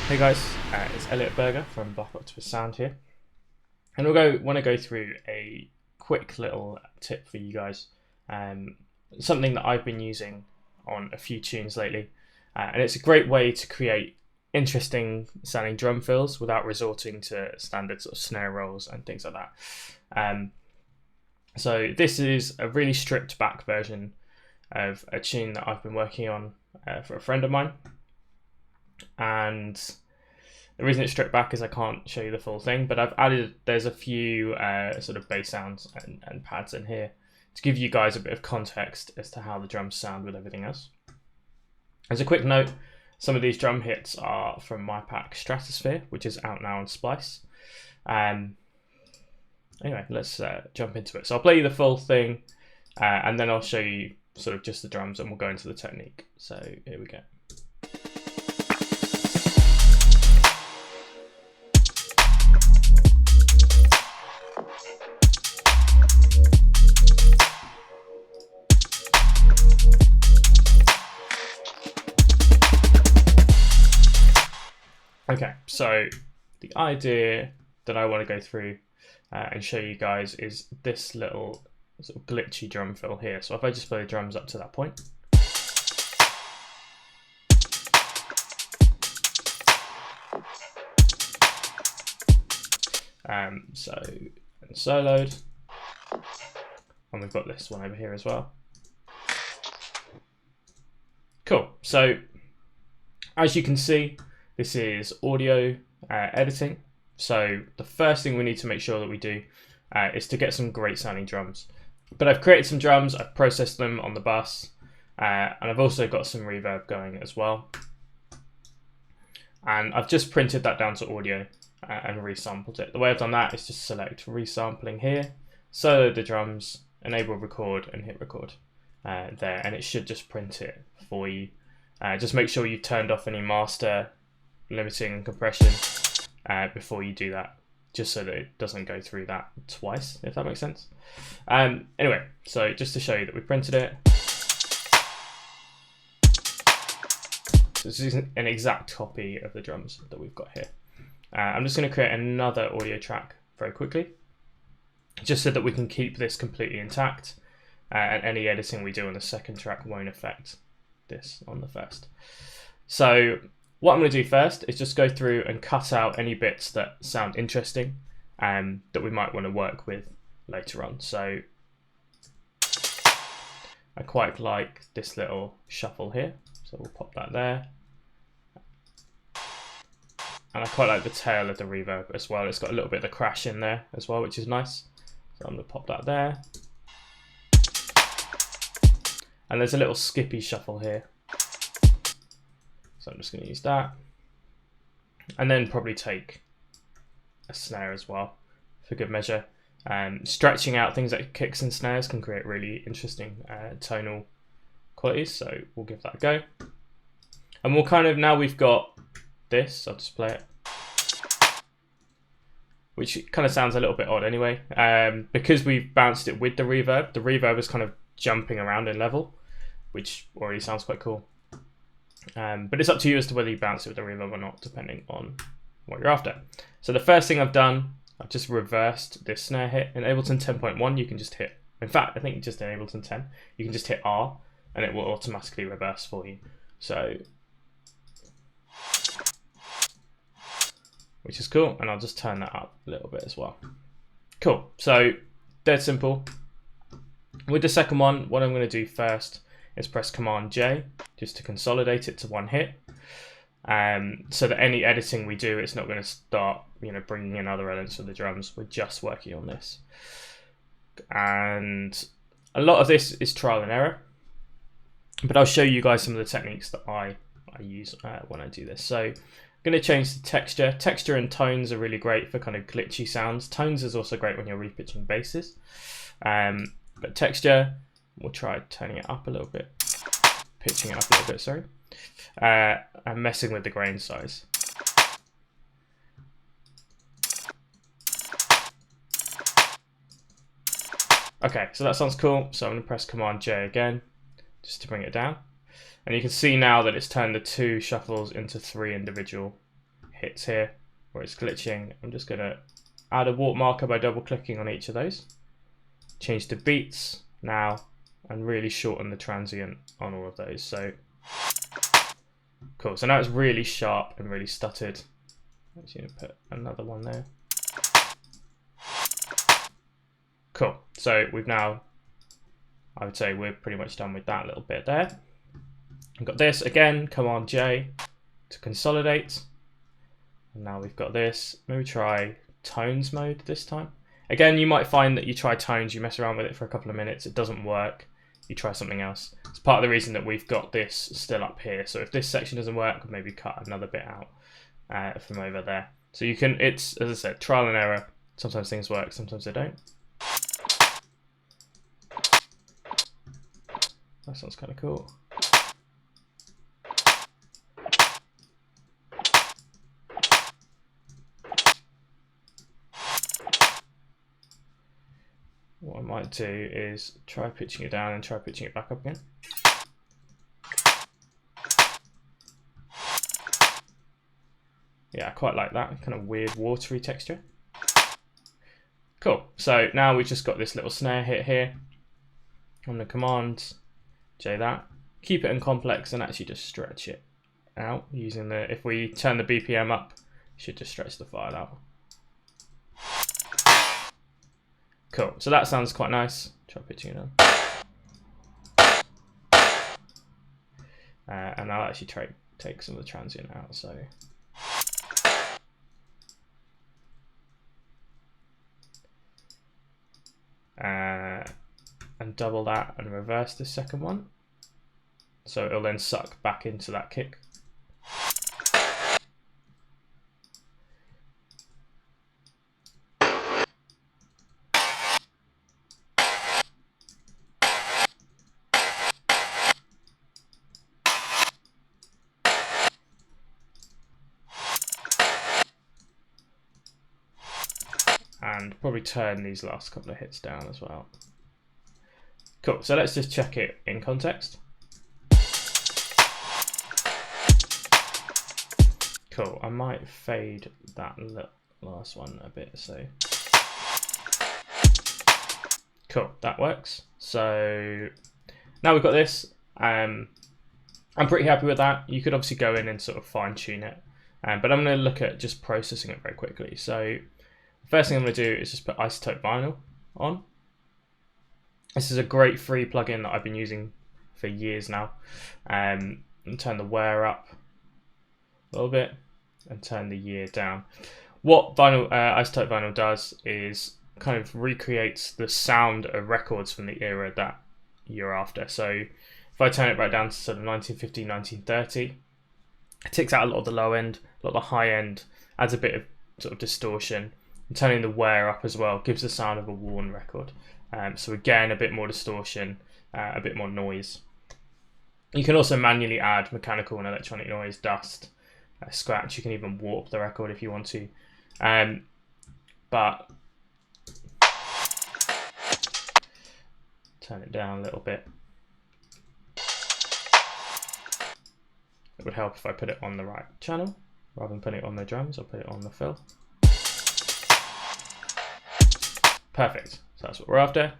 Hey guys, it's Elliot Berger from Black Octopus Sound here, and want to go through a quick little tip for you guys. Something that I've been using on a few tunes lately, and it's a great way to create interesting sounding drum fills without resorting to standard sort of snare rolls and things like that. So this is a really stripped back version of a tune that I've been working on for a friend of mine. And the reason it's stripped back is I can't show you the full thing, but there's a few sort of bass sounds and pads in here to give you guys a bit of context as to how the drums sound with everything else. As a quick note, some of these drum hits are from my pack Stratosphere, which is out now on Splice. Anyway, let's jump into it. So I'll play you the full thing, and then I'll show you sort of just the drums, and we'll go into the technique. So here we go. Okay, so the idea that I want to go through and show you guys is this little sort of glitchy drum fill here. So if I just play the drums up to that point. So soloed, and we've got this one over here as well. Cool, so as you can see, this is audio editing. So the first thing we need to make sure that we do is to get some great sounding drums. But I've created some drums, I've processed them on the bus, and I've also got some reverb going as well. And I've just printed that down to audio and resampled it. The way I've done that is just select resampling here, solo the drums, enable record, and hit record there, and it should just print it for you. Just make sure you've turned off any master limiting and compression before you do that, just so that it doesn't go through that twice, if that makes sense. Anyway, so just to show you that we printed it. So this is an exact copy of the drums that we've got here. I'm just going to create another audio track very quickly, just so that we can keep this completely intact, and any editing we do on the second track won't affect this on the first. So what I'm going to do first is just go through and cut out any bits that sound interesting that we might want to work with later on. So I quite like this little shuffle here, so we'll pop that there. And I quite like the tail of the reverb as well. It's got a little bit of the crash in there as well, which is nice. So I'm going to pop that there. And there's a little skippy shuffle here. So I'm just going to use that. And then probably take a snare as well for good measure. Stretching out things like kicks and snares can create really interesting tonal qualities. So we'll give that a go. And we'll kind of, now we've got this, I'll just play it, which kind of sounds a little bit odd anyway. Because we've bounced it with the reverb is kind of jumping around in level, which already sounds quite cool. But it's up to you as to whether you bounce it with the reverb or not, depending on what you're after. So the first thing I've done, I've just reversed this snare hit. In Ableton 10.1, you can just hit, in fact, I think just in Ableton 10, you can just hit R and it will automatically reverse for you. So, which is cool, and I'll just turn that up a little bit as well. Cool, so dead simple. With the second one, what I'm going to do first is press Command J just to consolidate it to one hit, so that any editing we do, it's not going to start, bringing in other elements of the drums. We're just working on this, and a lot of this is trial and error, but I'll show you guys some of the techniques that I use when I do this. So I'm going to change the texture. Texture and tones are really great for kind of glitchy sounds. Tones is also great when you're repitching basses, but texture, we'll try turning it up a little bit, pitching it up a little bit, sorry, and messing with the grain size. Okay, so that sounds cool. So I'm going to press Command J again, just to bring it down. And you can see now that it's turned the two shuffles into three individual hits here where it's glitching, I'm just going to add a warp marker by double clicking on each of those. Change to beats now and really shorten the transient on all of those. So cool. So now it's really sharp and really stuttered. Let's put another one there. Cool. So we've now, I would say we're pretty much done with that little bit there. We've got this again, Command J to consolidate. And now we've got this. Maybe try tones mode this time. Again, you might find that you try tones, you mess around with it for a couple of minutes, it doesn't work, you try something else. It's part of the reason that we've got this still up here. So if this section doesn't work, maybe cut another bit out from over there. So you can, it's, as I said, trial and error. Sometimes things work, sometimes they don't. That sounds kind of cool. What I might do is try pitching it down and try pitching it back up again. Yeah, I quite like that kind of weird watery texture. Cool. So now we've just got this little snare hit here. On the Command J that. Keep it in complex and actually just stretch it out using the, if we turn the BPM up, it should just stretch the file out. Cool, so that sounds quite nice. Try pitching it on. And I'll actually take some of the transient out, so. And double that and reverse the second one. So it'll then suck back into that kick. And probably turn these last couple of hits down as well. Cool, so let's just check it in context. Cool, I might fade that last one a bit, so. Cool, that works. So now we've got this. I'm pretty happy with that. You could obviously go in and sort of fine tune it, but I'm going to look at just processing it very quickly. So first thing I'm going to do is just put Isotope Vinyl on. This is a great free plugin that I've been using for years now. And turn the wear up a little bit and turn the year down. What Isotope Vinyl does is kind of recreates the sound of records from the era that you're after. So if I turn it right down to sort of 1950, 1930, it takes out a lot of the low end, a lot of the high end, adds a bit of sort of distortion. And turning the wear up as well gives the sound of a worn record. So again, a bit more distortion, a bit more noise. You can also manually add mechanical and electronic noise, dust, scratch. You can even warp the record if you want to. But turn it down a little bit. It would help if I put it on the right channel rather than putting it on the drums. I'll put it on the fill. Perfect. So that's what we're after.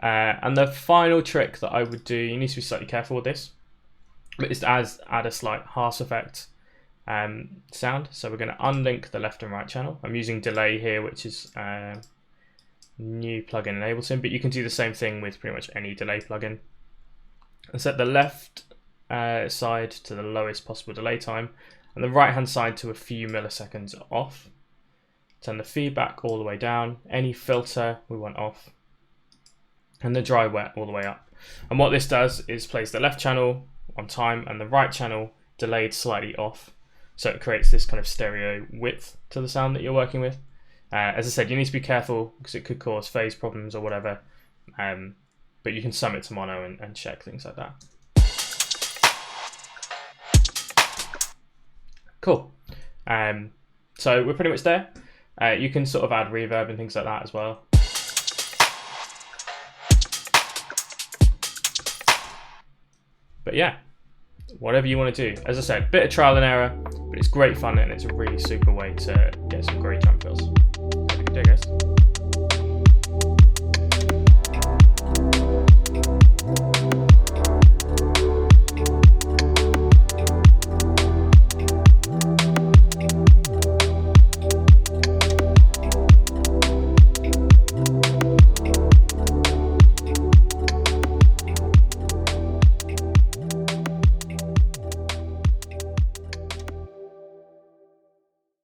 And the final trick that I would do, you need to be slightly careful with this, but is to add a slight harsh effect sound. So we're going to unlink the left and right channel. I'm using delay here, which is new plugin in Ableton, but you can do the same thing with pretty much any delay plugin. And set the left side to the lowest possible delay time, and the right hand side to a few milliseconds off. Turn the feedback all the way down, any filter we want off, and the dry wet all the way up. And what this does is plays the left channel on time and the right channel delayed slightly off. So it creates this kind of stereo width to the sound that you're working with. As I said, you need to be careful because it could cause phase problems or whatever. But you can sum it to mono and check things like that. Cool. So we're pretty much there. You can sort of add reverb and things like that as well. But yeah, whatever you want to do. As I said, bit of trial and error, but it's great fun and it's a really super way to get some great drum fills.